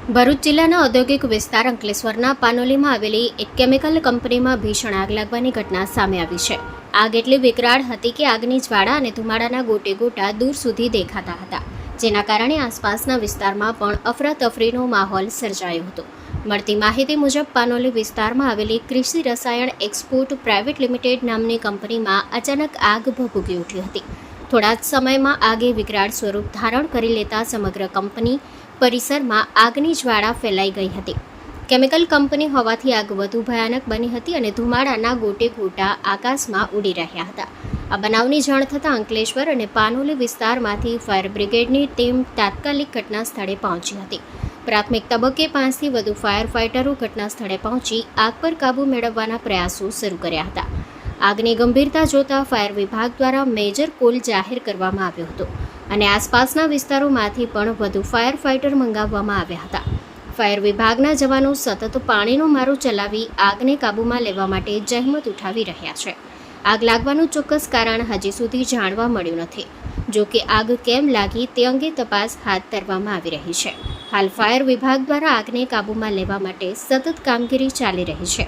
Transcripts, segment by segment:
ભરૂચ જિલ્લાના ઔદ્યોગિક વિસ્તાર અંકલેશ્વરના પાનોલીમાં આવેલી એક કેમિકલ કંપનીમાં ભીષણ આગ લાગવાની ઘટના સામે આવી છે. આગ એટલી વિકરાળ હતી કે આગની જ્વાળા અને ધુમાડાના ગોટે ગોટા દૂર સુધી દેખાતા હતા, જેના કારણે આસપાસના વિસ્તારમાં પણ અફરાતફરીનો માહોલ સર્જાયો હતો. મળતી માહિતી મુજબ પાનોલી વિસ્તારમાં આવેલી કૃષિ રસાયણ એક્સપોર્ટ પ્રાઇવેટ લિમિટેડ નામની કંપનીમાં અચાનક આગ ભભૂકી ઉઠી હતી. થોડા જ સમયમાં આગે વિકરાળ સ્વરૂપ ધારણ કરી લેતા સમગ્ર કંપની પરિસરમાં આગની જ્વાળા ફેલાઈ ગઈ હતી. કેમિકલ કંપની હોવાથી આગ વધુ ભયાનક બની હતી અને ધુમાડાના ગોટે ગોટા આકાશમાં ઉડી રહ્યા હતા. આ બનાવની જાણ થતાં અંકલેશ્વર અને પાનોલી વિસ્તારમાંથી ફાયર બ્રિગેડની ટીમ તાત્કાલિક ઘટના સ્થળે પહોંચી હતી. પ્રાથમિક તબક્કે 5થી વધુ ફાયર ફાઇટરો ઘટના સ્થળે પહોંચી આગ પર કાબૂ મેળવવાના પ્રયાસો શરૂ કર્યા હતા. આગની ગંભીરતા જોતા ફાયર વિભાગ દ્વારા મેજર કોલ જાહેર કરવામાં આવ્યો હતો અને આસપાસના વિસ્તારોમાંથી પણ વધુ ફાયર ફાઇટર મંગાવવામાં આવ્યા હતા. ફાયર વિભાગના જવાનો સતત પાણીનો મારો ચલાવી આગને કાબૂમાં લેવા માટે જહેમત ઉઠાવી રહ્યા છે. આગ લાગવાનું ચોક્કસ કારણ હજી સુધી જાણવા મળ્યું નથી. જો કે આગ કેમ લાગી તે અંગે તપાસ હાથ ધરવામાં આવી રહી છે. હાલ ફાયર વિભાગ દ્વારા આગને કાબૂમાં લેવા માટે સતત કામગીરી ચાલી રહી છે.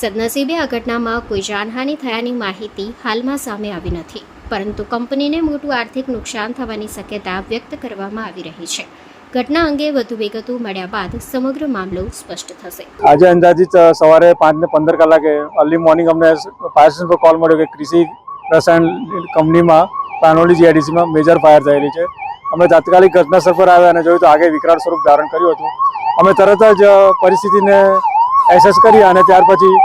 સદનસીબે આ ઘટનામાં કોઈ જાનહાનિ થયાની માહિતી હાલમાં સામે આવી નથી, પરંતુ કંપનીને મોટું આર્થિક નુકસાન થવાની શક્યતા વ્યક્ત કરવામાં આવી રહી છે. ઘટના અંગે વધુ વિગતો મળ્યા બાદ સમગ્ર મામલો સ્પષ્ટ થશે. આજે અંદાજિત સવારે 5:15 કલાકે અર્લી મોર્નિંગ અમને ફાયર સ્ટેશન પર કોલ મળ્યો કે કૃષિ રસાયણ કંપનીમાં પાનોલી જીઆઈડીસીમાં મેજર ફાયર થયેલી છે. અમે તાત્કાલિક ઘટનાસ્થળ પર આવ્યા અને જોયું તો આગે વિકરાળ સ્વરૂપ ધારણ કર્યું હતું. અમે તરત જ પરિસ્થિતિને એસેસ કરી અને ત્યાર પછી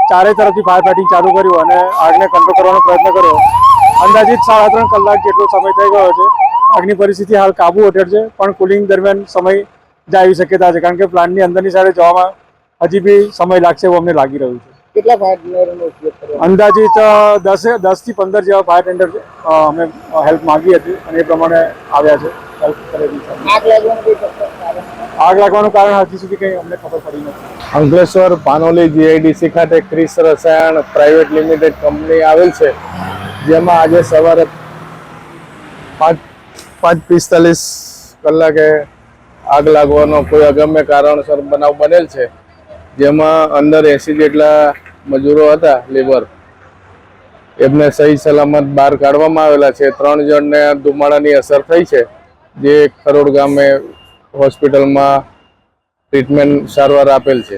ચારે તરફથી ફાયર ફાઇટિંગ ચાલુ કર્યું અને આગને કંટ્રોલ કરવાનો પ્રયત્ન કર્યો. અંદાજિત 3.5 કલાક જેટલો સમય થઈ ગયો છે. આગની પરિસ્થિતિ હાલ કાબુ હેઠળ છે, પણ કુલિંગ દરમિયાન સમય જાય એવી શક્યતા છે, કારણ કે પ્લાન્ટની અંદરની સાઈડે જવામાં હજી બી સમય લાગશે એવું અમને લાગી રહ્યું છે. કેટલા ફાયર બ્રિગેડનો ઉપયોગ કર્યો? અંદાજિત 10 થી 15 જેવા ફાયર ટેન્ડર અમે હેલ્પ માંગી હતી અને એ પ્રમાણે આવ્યા છે. હેલ્પ કરેલી છે. આગ લાગવાનું કારણ હજી સુધી કંઈ અમને ખબર પડી નથી. અંકલેશ્વર પાનોલી જીઆઈડીસી ખાતે ક્રિસ રસાયણ પ્રાઇવેટ લિમિટેડ કંપની આવેલ છે, જેમાં આજે સવારે 5:45 કલાકે આગ લાગવાનો કોઈ અગમ્ય કારણસર બનાવ બનેલ છે, જેમાં અંદર 80 જેટલા મજૂરો હતા, લેબર. એમને સહી સલામત બહાર કાઢવામાં આવેલા છે. 3 જણને ધુમાડાની અસર થઈ છે, જે ખરોડ ગામે હોસ્પિટલમાં ટ્રીટમેન્ટ સારવાર આપેલ છે.